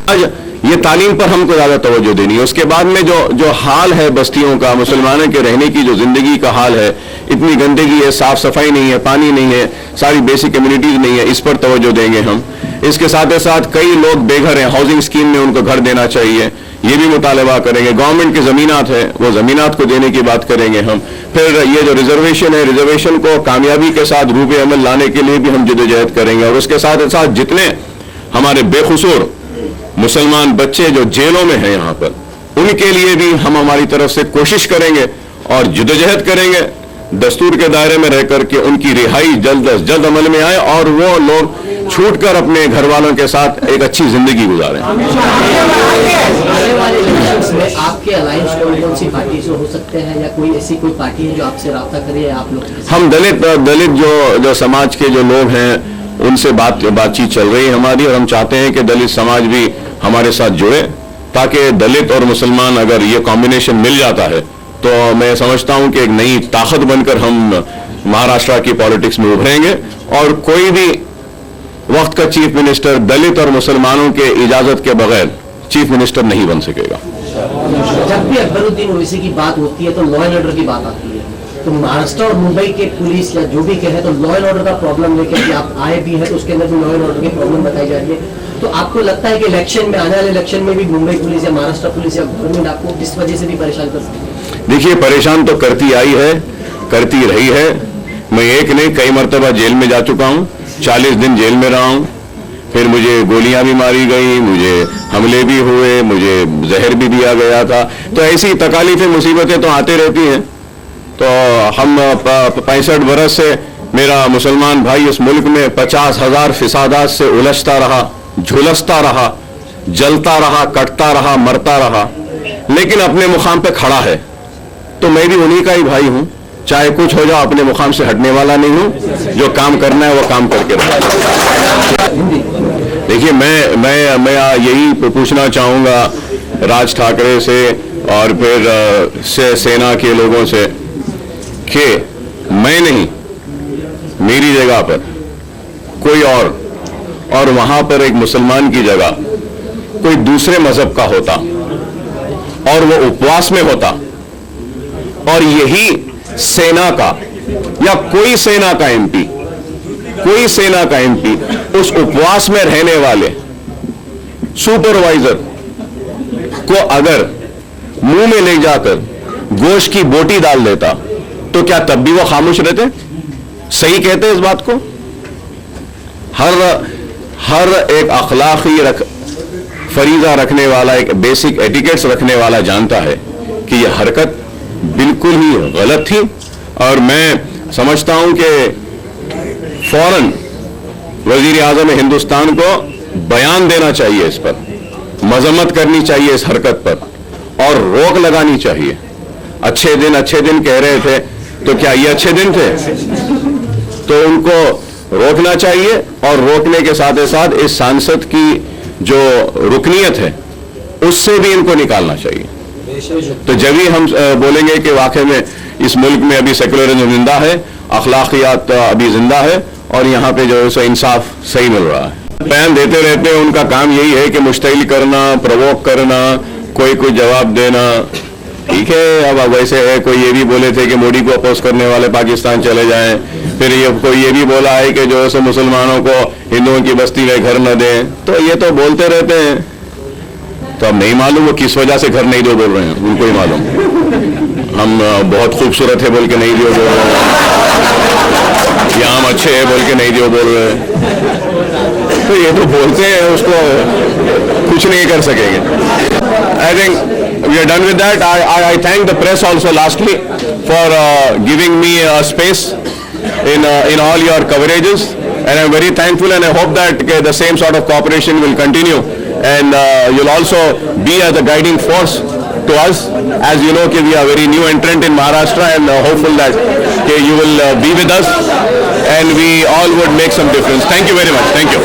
आज ये तालीम पर हमको ज़्यादा तवज्जो देनी है। उसके बाद में जो हाल है बस्तियों का, मुसलमानों के रहने की जो ज़िंदगी का हाल है, इतनी गंदगी है, साफ़ सफाई नहीं है, पानी नहीं है, सारी बेसिक कम्युनिटीज़ नहीं है, इस पर तवज्जो देंगे हम। इसके साथ ही साथ कई लोग बेघर हैं, हाउसिंग स्कीम में उनको घर देना चाहिए, ये भी मुतालबा करेंगे। गवर्नमेंट की ज़मीनात है, वो ज़मीनात को देने की बात करेंगे हम। फिर ये जो रिजर्वेशन है, रिजर्वेशन को कामयाबी के साथ रूपे अमल लाने के लिए भी हम जदोजहद करेंगे। और उसके साथ ही साथ जितने हमारे बेखुसूर मुसलमान बच्चे जो जेलों में हैं यहाँ पर, उनके लिए भी हम हमारी तरफ से कोशिश करेंगे और जदोजहद करेंगे दस्तूर के दायरे में रह करके उनकी रिहाई जल्द अज जल्द अमल में आए और वो लोग छूटकर अपने घर वालों के साथ एक अच्छी जिंदगी गुजारें। आपके अलायंस कौन सी पार्टी से हो सकते हैं या कोई ऐसी कोई पार्टी है जो आपसे राब्ता करे आप लोग? हम दलित जो समाज के जो लोग हैं उनसे बातचीत चल रही है हमारी, और हम चाहते हैं कि दलित समाज भी हमारे साथ जुड़े, ताकि दलित और मुसलमान अगर ये कॉम्बिनेशन मिल जाता है तो मैं समझता हूं कि एक नई ताकत बनकर हम महाराष्ट्र की पॉलिटिक्स में उभरेंगे और कोई भी वक्त का चीफ मिनिस्टर दलित और मुसलमानों के इजाजत के बगैर चीफ मिनिस्टर नहीं बन सकेगा। जब भी अकबरुद्दीन ओवैसी की बात होती है तो लॉ एंड ऑर्डर की बात आती है, तो महाराष्ट्र और मुंबई के पुलिस या जो भी कहे तो लॉ एंड ऑर्डर का प्रॉब्लम लेकर आप आए भी हैं, तो उसके अंदर भी लॉ एंड ऑर्डर की प्रॉब्लम बताई जा रही है। तो आपको लगता है कि इलेक्शन में, आने वाले इलेक्शन में भी मुंबई पुलिस या महाराष्ट्र पुलिस या गवर्नमेंट आपको इस वजह से भी परेशान कर सकती है? देखिए, परेशान तो करती आई है, करती रही है। मैं एक नहीं कई मरतबा जेल में जा चुका हूँ, 40 दिन जेल में रहा हूँ, फिर मुझे गोलियां भी मारी गई, मुझे हमले भी हुए, मुझे जहर भी दिया गया था। तो ऐसी तकालीफें मुसीबतें तो आती रहती हैं। तो हम 65 बरस से मेरा मुसलमान भाई इस मुल्क में 50,000 फिसादात से उलझता रहा, झुलसता रहा, जलता रहा, कटता रहा, मरता रहा, लेकिन अपने मुकाम पे खड़ा है। तो मैं भी उन्हीं का ही भाई हूं, चाहे कुछ हो जाओ, अपने मुकाम से हटने वाला नहीं हूं। जो काम करना है वो काम करके रहा। देखिए, मैं यही पूछना चाहूंगा राज ठाकरे से और फिर सेना के लोगों से कि मैं नहीं, मेरी जगह पर कोई और वहां पर एक मुसलमान की जगह कोई दूसरे मजहब का होता और वो उपवास में होता, और यही सेना का या कोई सेना का एमपी उस उपवास में रहने वाले सुपरवाइजर को अगर मुंह में ले जाकर गोश्त की बोटी डाल देता, तो क्या तब भी वो खामोश रहते? सही कहते इस बात को? हर एक अखलाकी फरीजा रखने वाला, एक बेसिक एटिकेट्स रखने वाला जानता है कि यह हरकत बिल्कुल ही गलत थी। और मैं समझता हूं कि फौरन वजीर आजम हिंदुस्तान को बयान देना चाहिए, इस पर मजम्मत करनी चाहिए इस हरकत पर और रोक लगानी चाहिए। अच्छे दिन कह रहे थे, तो क्या ये अच्छे दिन थे? तो उनको रोकना चाहिए और रोकने के साथ ही साथ इस सांसद की जो रुकनीयत है उससे भी इनको निकालना चाहिए। तो जब ही हम बोलेंगे कि वाकई में इस मुल्क में अभी सेकुलरिज्म जिंदा है, अखलाकियात अभी जिंदा है और यहाँ पे जो है सो इंसाफ सही मिल रहा है। बयान देते रहते हैं, उनका काम यही है कि मुश्तिल करना, प्रवोक करना, कोई जवाब देना। ठीक है, अब वैसे है, कोई ये भी बोले थे कि मोदी को अपोज करने वाले पाकिस्तान चले जाएं, फिर कोई ये भी बोला है कि जो है मुसलमानों को हिंदुओं की बस्ती में घर न दें। तो ये तो बोलते रहते हैं, तो अब नहीं मालूम वो किस वजह से घर नहीं दो बोल रहे हैं, उनको ही मालूम। हम बहुत खूबसूरत है बोल के नहीं दियो बोल रहे हैं, या हम अच्छे हैं बोल के नहीं दियो बोल रहे हैं। तो ये तो बोलते हैं, उसको कुछ नहीं कर सकेंगे। I think we are done with that. I thank the press also lastly for giving me a space in all your coverages, and I'm very thankful, and I hope that the same sort of cooperation will continue, and you'll also be as a guiding force to us, as you know we are very new entrant in Maharashtra, and hopeful that you will be with us and we all would make some difference. Thank you very much. Thank you.